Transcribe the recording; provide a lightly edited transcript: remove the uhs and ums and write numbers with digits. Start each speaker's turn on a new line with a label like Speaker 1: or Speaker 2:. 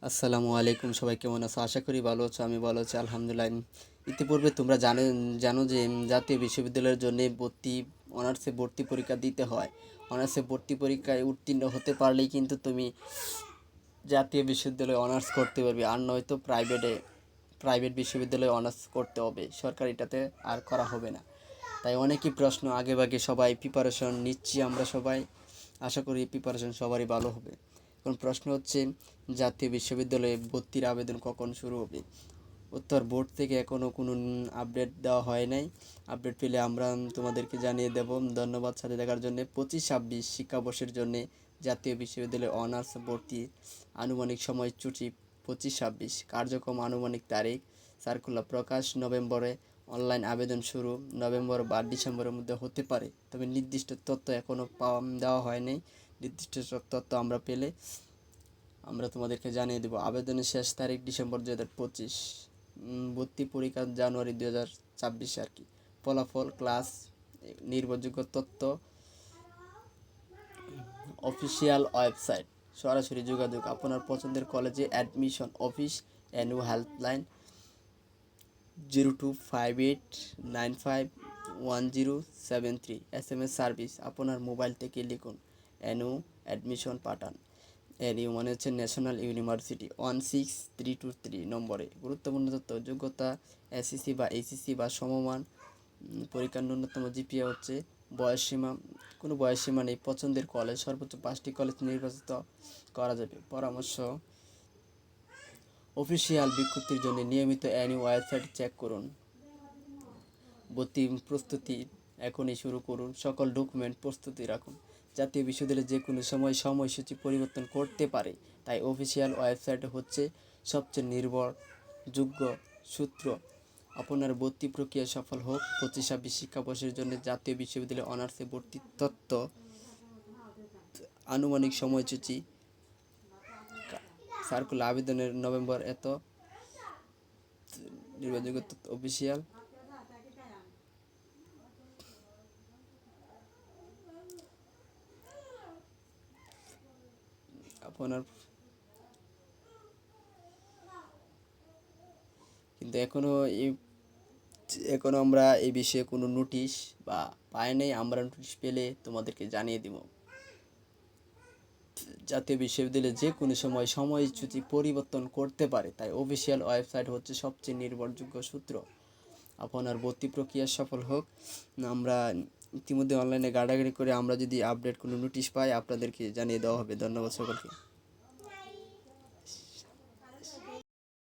Speaker 1: আসসালামু আলাইকুম, সবাই কেমন আছো? আশা করি ভালো আছো। আমি ভালো আছি, আলহামদুলিল্লাহ। ইতিপূর্বে তোমরা জানো যে জাতীয় বিশ্ববিদ্যালয়ের জন্য অনার্সে ভর্তি পরীক্ষা দিতে হয়। অনার্সে ভর্তি পরীক্ষায় উত্তীর্ণ হতে পারলেই কিন্তু তুমি জাতীয় বিশ্ববিদ্যালয়ে অনার্স করতে পারবে, আর নয়তো প্রাইভেট বিশ্ববিদ্যালয়ে অনার্স করতে হবে। সরকারিটাতে আর করা হবে না। তাই অনেকই প্রশ্ন আগেভাগে সবাই প্রিপারেশন নিচ্ছি আমরা সবাই। আশা করি প্রিপারেশন সবারই ভালো হবে। এখন প্রশ্ন হচ্ছে, জাতীয় বিশ্ববিদ্যালয়ে ভর্তির আবেদন কখন শুরু হবে? উত্তর, বোর্ড থেকে এখনও কোনো আপডেট দেওয়া হয় নাই। আপডেট পেলে আমরা তোমাদেরকে জানিয়ে দেব। ধন্যবাদ সাথে দেখার জন্য। 25-26 শিক্ষাবর্ষের জন্য জাতীয় বিশ্ববিদ্যালয়ে অনার্স ভর্তির আনুমানিক সময়সূচি 25-26। কার্যক্রম আনুমানিক তারিখ, সার্কুলার প্রকাশ নভেম্বরে। অনলাইন আবেদন শুরু নভেম্বর বা ডিসেম্বরের মধ্যে হতে পারে, তবে নির্দিষ্ট তথ্য এখনও দেওয়া হয়নি। নির্দিষ্ট তথ্য আমরা পেলে আমরা তোমাদেরকে জানিয়ে দেব। আবেদনের শেষ তারিখ ডিসেম্বর 2025। ভর্তি পরীক্ষা জানুয়ারি 2026 আর কি। ফলাফল, ক্লাস, নির্ভরযোগ্য তথ্য, অফিসিয়াল ওয়েবসাইট, সরাসরি যোগাযোগ আপনার পছন্দের কলেজে, admission office, NU helpline 0258951073। SMS service, আপনার মোবাইল থেকে লিখুন এনইউ অ্যাডমিশন পাঠান। এনইউ মানে হচ্ছে ন্যাশনাল ইউনিভার্সিটি, 16323 নম্বরে। গুরুত্বপূর্ণ তথ্য, যোগ্যতা এসএসসি বা এইচএসসি বা সমমান। পরীক্ষার ন্যূনতম জিপিএ হচ্ছে। বয়সসীমা, কোনো বয়সসীমা নেই। পছন্দের কলেজ, সর্বোচ্চ 5টি কলেজ নির্বাচিত করা যাবে। পরামর্শ, অফিসিয়াল বিজ্ঞপ্তির জন্য নিয়মিত এনইউ ওয়েবসাইট চেক করুন। ভর্তি প্রস্তুতি এখনই শুরু করুন। সকল ডকুমেন্ট প্রস্তুতি রাখুন। জাতীয় বিশ্ববিদ্যালয়ে যে কোনো সময় সময়সূচি পরিবর্তন করতে পারে, তাই অফিসিয়াল ওয়েবসাইট হচ্ছে সবচেয়ে নির্ভরযোগ্য সূত্র। আপনার ভর্তি প্রক্রিয়া সফল হোক। 25-26 শিক্ষাবর্ষের জন্য জাতীয় বিশ্ববিদ্যালয়ে অনার্সে ভর্তির তথ্য, আনুমানিক সময়সূচি, সার্কুলার আবেদনের নভেম্বর এত, নির্ভরযোগ্য তথ্য অফিসিয়াল। আপনার কিন্তু এখনও আমরা এই বিষয়ে কোনো নোটিশ বা পাই নাই। আমরা নোটিশ পেলে তোমাদেরকে জানিয়ে দিব। জাতীয় বিশ্ববিদ্যালয়ে যে কোনো সময় সময়সূচি পরিবর্তন করতে পারে, তাই অফিসিয়াল ওয়েবসাইট হচ্ছে সবচেয়ে নির্ভরযোগ্য সূত্র। আপনার ভর্তি প্রক্রিয়া সফল হোক। আমরা ইতিমধ্যে অনলাইনে ঘাটাঘাটি করে আমরা যদি আপডেট কোনো নোটিশ পাই আপনাদেরকে জানিয়ে দেওয়া হবে। ধন্যবাদ সকলকে।